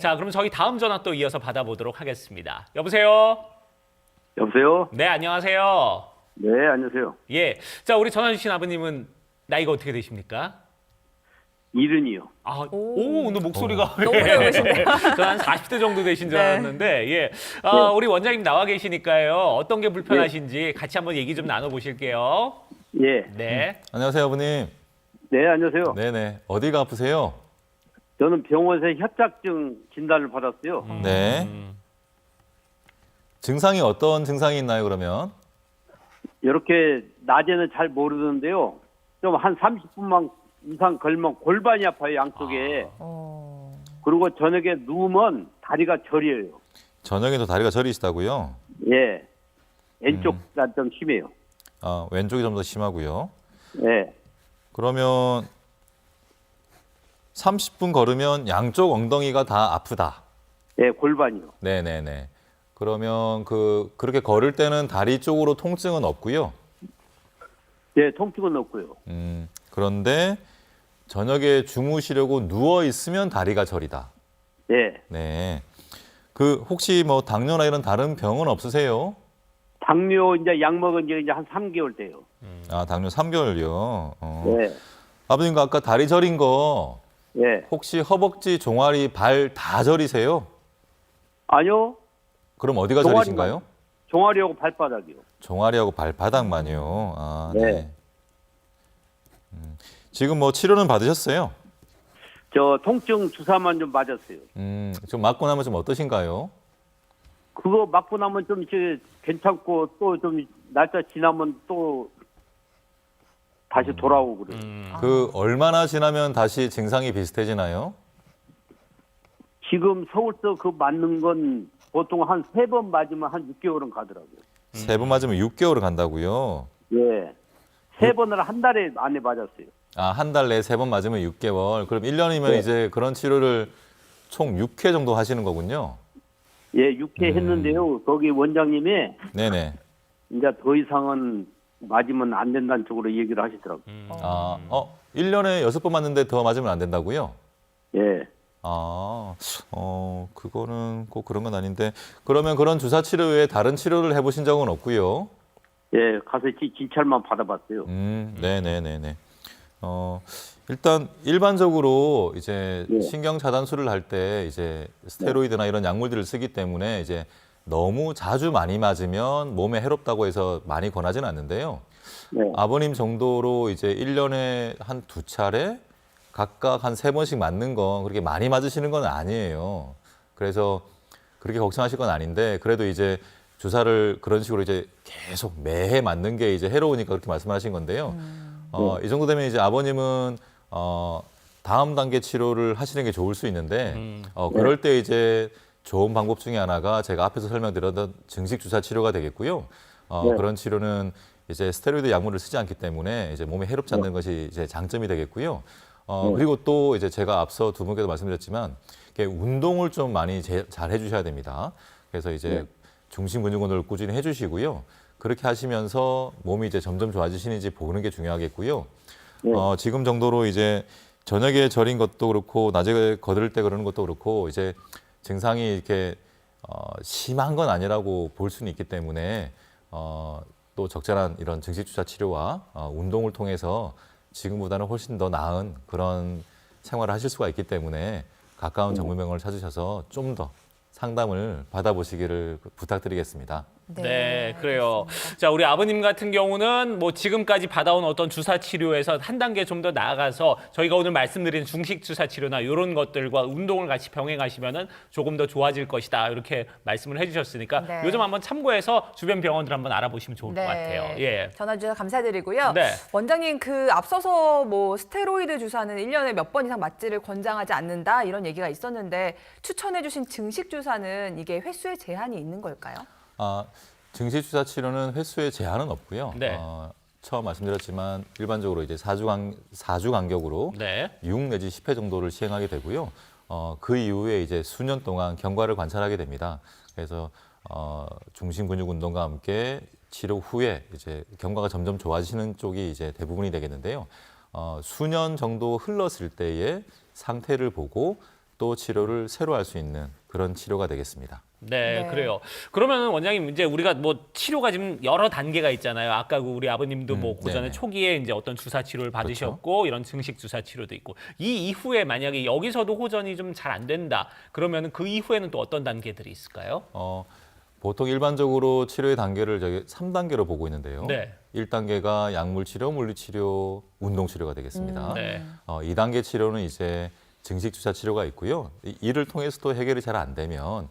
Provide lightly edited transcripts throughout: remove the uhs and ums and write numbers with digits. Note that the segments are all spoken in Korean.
자, 그럼 저희 다음 전화 또 이어서 받아보도록 하겠습니다. 여보세요? 여보세요? 네, 안녕하세요. 네, 안녕하세요. 예. 자, 우리 전화 주신 아버님은 나이가 어떻게 되십니까? 이른이요. 아, 오늘 목소리가 너무 젊으신데요? 저한 40대 정도 되신 줄 네. 알았는데, 예. 우리 원장님 나와 계시니까요. 어떤 게 불편하신지 같이 한번 얘기 좀 나눠보실게요. 예. 네. 안녕하세요, 아버님. 네, 안녕하세요. 네네. 어디가 아프세요? 저는 병원에서 협착증 진단을 받았어요. 네. 증상이 어떤 증상이 있나요, 그러면? 이렇게 낮에는 잘 모르는데요. 좀 한 30분만 이상 걸면 골반이 아파요, 양쪽에. 그리고 저녁에 누우면 다리가 저려요. 저녁에도 다리가 저리시다고요? 예. 왼쪽가 좀 심해요. 왼쪽이 좀 더 심하고요. 예. 그러면 30분 걸으면 양쪽 엉덩이가 다 아프다. 예, 골반이요. 네네네. 그러면 그렇게 걸을 때는 다리 쪽으로 통증은 없고요. 예, 통증은 없고요. 그런데 저녁에 주무시려고 누워 있으면 다리가 저리다. 예. 네. 혹시 뭐 당뇨나 이런 다른 병은 없으세요? 당뇨 이제 약 먹은 지 이제 한 3개월 돼요. 당뇨 3개월요. 예. 아버님 아까 다리 저린 거 예. 혹시 허벅지, 종아리, 발 다 저리세요? 아니요. 그럼 어디가 종아리만. 저리신가요? 종아리하고 발바닥이요. 종아리하고 발바닥만요. 네. 네. 지금 뭐 치료는 받으셨어요? 저 통증 주사만 좀 맞았어요. 좀 맞고 나면 좀 어떠신가요? 그거 맞고 나면 좀 이제 괜찮고 또 좀 날짜 지나면 또 다시 돌아오고 그래요. 얼마나 지나면 다시 증상이 비슷해지나요? 지금 서울서 그 맞는 건 보통 한 3번 맞으면 한 6개월은 가더라고요. 3번 맞으면 6개월을 간다고요? 예. 3번을 한 달에 안에 맞았어요. 한 달 내에 3번 맞으면 6개월. 그럼 1년이면 네. 이제 그런 치료를 총 6회 정도 하시는 거군요. 예, 6회 했는데요. 거기 원장님이 네네. 이제 더 이상은 맞으면 안 된다는 쪽으로 얘기를 하시더라고요. 1년에 6번 맞는데 더 맞으면 안 된다고요? 예. 그거는 꼭 그런 건 아닌데. 그러면 그런 주사 치료 외에 다른 치료를 해보신 적은 없고요? 예, 가서 진찰만 받아봤어요. 네네네네. 일단 일반적으로 이제 네. 신경 차단술을 할 때 이제 스테로이드나 이런 약물들을 쓰기 때문에 이제 너무 자주 많이 맞으면 몸에 해롭다고 해서 많이 권하지는 않는데요. 네. 아버님 정도로 이제 1년에 한 2차례 각각 한 3번씩 맞는 건 그렇게 많이 맞으시는 건 아니에요. 그래서 그렇게 걱정하실 건 아닌데 그래도 이제 주사를 그런 식으로 이제 계속 매해 맞는 게 이제 해로우니까 그렇게 말씀하신 건데요. 이 정도 되면 이제 아버님은 다음 단계 치료를 하시는 게 좋을 수 있는데 그럴 때 이제 좋은 방법 중에 하나가 제가 앞에서 설명드렸던 증식 주사 치료가 되겠고요. 네. 그런 치료는 이제 스테로이드 약물을 쓰지 않기 때문에 이제 몸에 해롭지 않는 것이 이제 장점이 되겠고요. 그리고 또 이제 제가 앞서 두 분께도 말씀드렸지만 이렇게 운동을 좀 많이 잘 해주셔야 됩니다. 그래서 이제 중심 근육 운동을 꾸준히 해주시고요. 그렇게 하시면서 몸이 이제 점점 좋아지시는지 보는 게 중요하겠고요. 지금 정도로 이제 저녁에 저린 것도 그렇고 낮에 거들 때 그러는 것도 그렇고 이제 증상이 이렇게 심한 건 아니라고 볼 수는 있기 때문에 또 적절한 이런 증식주사 치료와 운동을 통해서 지금보다는 훨씬 더 나은 그런 생활을 하실 수가 있기 때문에 가까운 전문병원을 찾으셔서 좀 더 상담을 받아보시기를 부탁드리겠습니다. 네, 그래요. 자, 우리 아버님 같은 경우는 뭐 지금까지 받아온 어떤 주사 치료에서 한 단계 좀 더 나아가서 저희가 오늘 말씀드린 중식 주사 치료나 이런 것들과 운동을 같이 병행하시면은 조금 더 좋아질 것이다. 이렇게 말씀을 해주셨으니까 네. 요즘 한번 참고해서 주변 병원들 한번 알아보시면 좋을 것 같아요. 예. 전화 주셔서 감사드리고요. 네. 원장님 앞서서 뭐 스테로이드 주사는 1년에 몇 번 이상 맞지를 권장하지 않는다 이런 얘기가 있었는데 추천해주신 증식 주사는 이게 횟수에 제한이 있는 걸까요? 증식주사 치료는 횟수에 제한은 없고요. 네. 처음 말씀드렸지만 일반적으로 이제 4주 간격으로 네. 6 내지 10회 정도를 시행하게 되고요. 그 이후에 이제 수년 동안 경과를 관찰하게 됩니다. 그래서 중심 근육 운동과 함께 치료 후에 이제 경과가 점점 좋아지시는 쪽이 이제 대부분이 되겠는데요. 수년 정도 흘렀을 때의 상태를 보고 또 치료를 새로 할 수 있는 그런 치료가 되겠습니다. 네, 네. 그래요. 그러면 원장님 이제 우리가 뭐 치료가 지금 여러 단계가 있잖아요. 아까 그 우리 아버님도 뭐 고전에 네네. 초기에 이제 어떤 주사 치료를 받으셨고 이런 증식 주사 치료도 있고 이 이후에 만약에 여기서도 호전이 좀 잘 안 된다. 그러면 그 이후에는 또 어떤 단계들이 있을까요? 보통 일반적으로 치료의 단계를 저희 3단계로 보고 있는데요. 네. 1단계가 약물 치료, 물리 치료, 운동 치료가 되겠습니다. 네. 2단계 치료는 이제 증식 주사 치료가 있고요. 이를 통해서도 해결이 잘 안 되면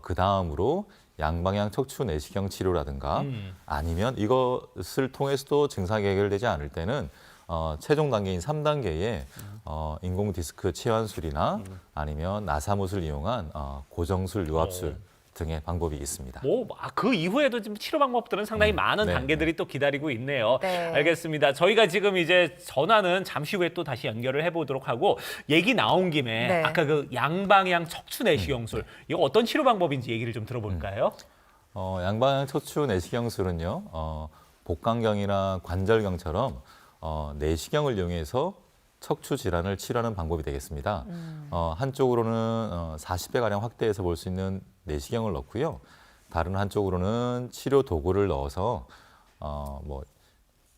그 다음으로 양방향 척추 내시경 치료라든가 아니면 이것을 통해서도 증상이 해결되지 않을 때는 최종 단계인 3단계에 인공 디스크 치환술이나 아니면 나사못을 이용한 고정술, 유압술 등의 방법이 있습니다. 그 이후에도 지금 치료 방법들은 상당히 많은 네, 단계들이 또 기다리고 있네요. 네. 알겠습니다. 저희가 지금 이제 전화는 잠시 후에 또 다시 연결을 해보도록 하고 얘기 나온 김에 네. 아까 그 양방향 척추 내시경술 이거 어떤 치료 방법인지 얘기를 좀 들어볼까요? 양방향 척추 내시경술은요, 복강경이나 관절경처럼 내시경을 이용해서 척추 질환을 치료하는 방법이 되겠습니다. 한쪽으로는 40배가량 확대해서 볼 수 있는 내시경을 넣고요. 다른 한쪽으로는 치료 도구를 넣어서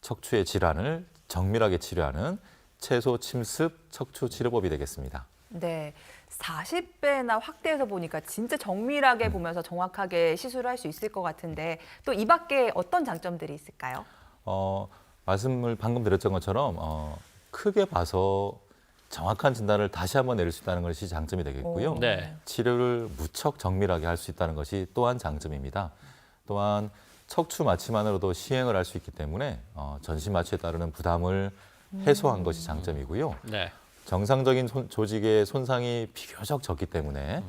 척추의 질환을 정밀하게 치료하는 채소 침습 척추 치료법이 되겠습니다. 네. 40배나 확대해서 보니까 진짜 정밀하게 보면서 정확하게 시술을 할 수 있을 것 같은데 또 이 밖에 어떤 장점들이 있을까요? 말씀을 방금 드렸던 것처럼 크게 봐서 정확한 진단을 다시 한번 내릴 수 있다는 것이 장점이 되겠고요. 네. 치료를 무척 정밀하게 할 수 있다는 것이 또한 장점입니다. 또한 척추 마취만으로도 시행을 할 수 있기 때문에 전신 마취에 따르는 부담을 해소한 것이 장점이고요. 네. 정상적인 조직의 손상이 비교적 적기 때문에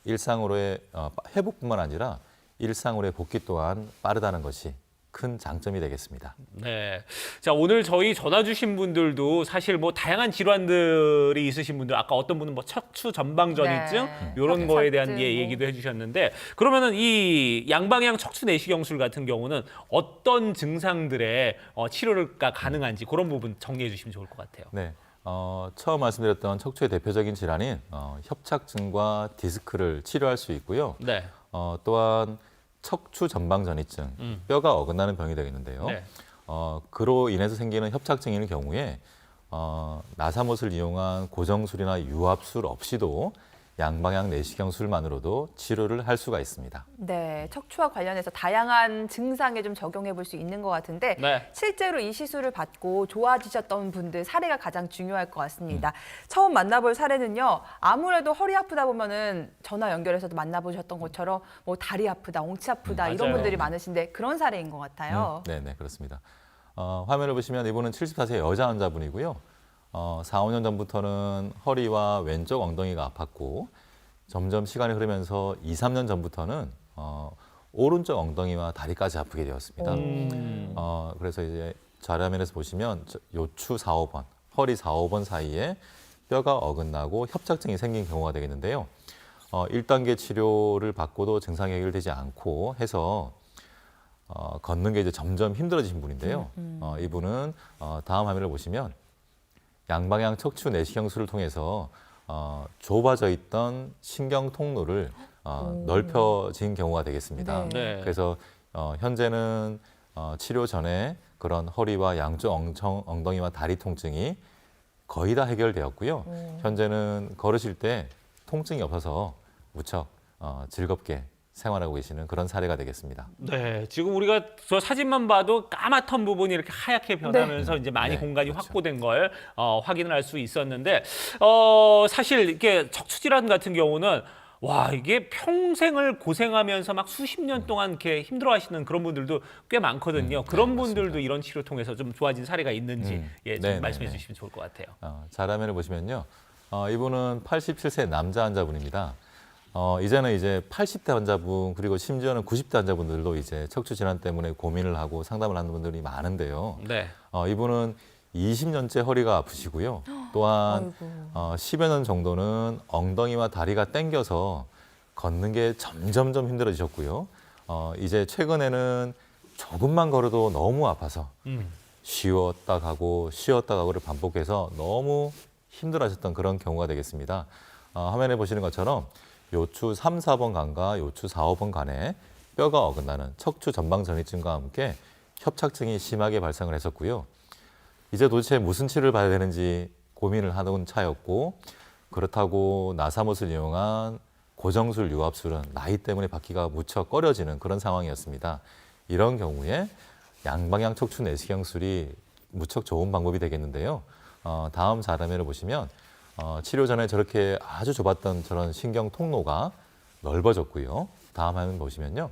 일상으로의 회복뿐만 아니라 일상으로의 복귀 또한 빠르다는 것이 큰 장점이 되겠습니다. 네. 자, 오늘 저희 전화 주신 분들도 사실 뭐 다양한 질환들이 있으신 분들 아까 어떤 분은 뭐 척추 전방전이증 네. 이런 거에 대한 협착증, 얘기도 해주셨는데 그러면은 이 양방향 척추 내시경술 같은 경우는 어떤 증상들의 치료가 가능한지 그런 부분 정리해 주시면 좋을 것 같아요. 네. 처음 말씀드렸던 척추의 대표적인 질환인 협착증과 디스크를 치료할 수 있고요. 네. 또한 척추 전방전이증, 뼈가 어긋나는 병이 되겠는데요. 네. 그로 인해서 생기는 협착증인 경우에 나사못을 이용한 고정술이나 유압술 없이도 양방향 내시경술만으로도 치료를 할 수가 있습니다. 네, 척추와 관련해서 다양한 증상에 좀 적용해 볼 수 있는 것 같은데 네. 실제로 이 시술을 받고 좋아지셨던 분들 사례가 가장 중요할 것 같습니다. 처음 만나볼 사례는요. 아무래도 허리 아프다 보면은 전화 연결해서도 만나보셨던 것처럼 뭐 다리 아프다, 엉치 아프다 이런 맞아요. 분들이 많으신데 그런 사례인 것 같아요. 네, 그렇습니다. 화면을 보시면 이분은 74세 여자 환자분이고요. 4, 5년 전부터는 허리와 왼쪽 엉덩이가 아팠고 점점 시간이 흐르면서 2, 3년 전부터는 오른쪽 엉덩이와 다리까지 아프게 되었습니다. 그래서 이제 좌화면에서 보시면 요추 4, 5번, 허리 4, 5번 사이에 뼈가 어긋나고 협착증이 생긴 경우가 되겠는데요. 1단계 치료를 받고도 증상이 해결되지 않고 해서 걷는 게 이제 점점 힘들어지신 분인데요. 이분은 다음 화면을 보시면 양방향 척추 내시경술을 통해서 좁아져 있던 신경 통로를 넓혀진 경우가 되겠습니다. 네. 네. 그래서 현재는 치료 전에 그런 허리와 양쪽 엉덩이와 다리 통증이 거의 다 해결되었고요. 현재는 걸으실 때 통증이 없어서 무척 즐겁게 생활하고 계시는 그런 사례가 되겠습니다. 네, 지금 우리가 저 사진만 봐도 까맣던 부분이 이렇게 하얗게 변하면서 이제 많이 네, 공간이 그렇죠. 확보된 걸 확인을 할 수 있었는데 사실 이렇게 척추 질환 같은 경우는 와 이게 평생을 고생하면서 막 수십 년 동안 이렇게 힘들어하시는 그런 분들도 꽤 많거든요. 그런 네, 분들도 맞습니다. 이런 치료 통해서 좀 좋아진 사례가 있는지 좀 네, 말씀해 네, 네. 주시면 좋을 것 같아요. 좌화면을 보시면요. 이분은 87세 남자 환자분입니다. 이제는 이제 80대 환자분 그리고 심지어는 90대 환자분들도 이제 척추 질환 때문에 고민을 하고 상담을 하는 분들이 많은데요. 네. 이분은 20년째 허리가 아프시고요. 또한 10여 년 정도는 엉덩이와 다리가 땡겨서 걷는 게 점점점 힘들어지셨고요. 이제 최근에는 조금만 걸어도 너무 아파서 쉬었다 가고 쉬었다 가고를 반복해서 너무 힘들어하셨던 그런 경우가 되겠습니다. 화면에 보시는 것처럼 요추 3, 4번 간과 요추 4, 5번 간에 뼈가 어긋나는 척추 전방전이증과 함께 협착증이 심하게 발생을 했었고요. 이제 도대체 무슨 치료를 받아야 되는지 고민을 하던 차였고, 그렇다고 나사못을 이용한 고정술, 유압술은 나이 때문에 받기가 무척 꺼려지는 그런 상황이었습니다. 이런 경우에 양방향 척추 내시경술이 무척 좋은 방법이 되겠는데요. 다음 자료를 보시면 치료 전에 저렇게 아주 좁았던 저런 신경 통로가 넓어졌고요. 다음 화면 보시면요.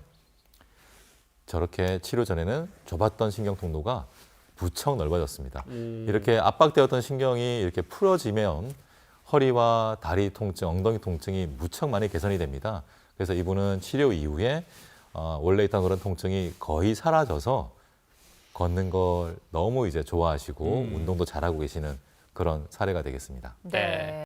저렇게 치료 전에는 좁았던 신경 통로가 무척 넓어졌습니다. 이렇게 압박되었던 신경이 이렇게 풀어지면 허리와 다리 통증, 엉덩이 통증이 무척 많이 개선이 됩니다. 그래서 이분은 치료 이후에 원래 있던 그런 통증이 거의 사라져서 걷는 걸 너무 이제 좋아하시고 운동도 잘하고 계시는 그런 사례가 되겠습니다. 네.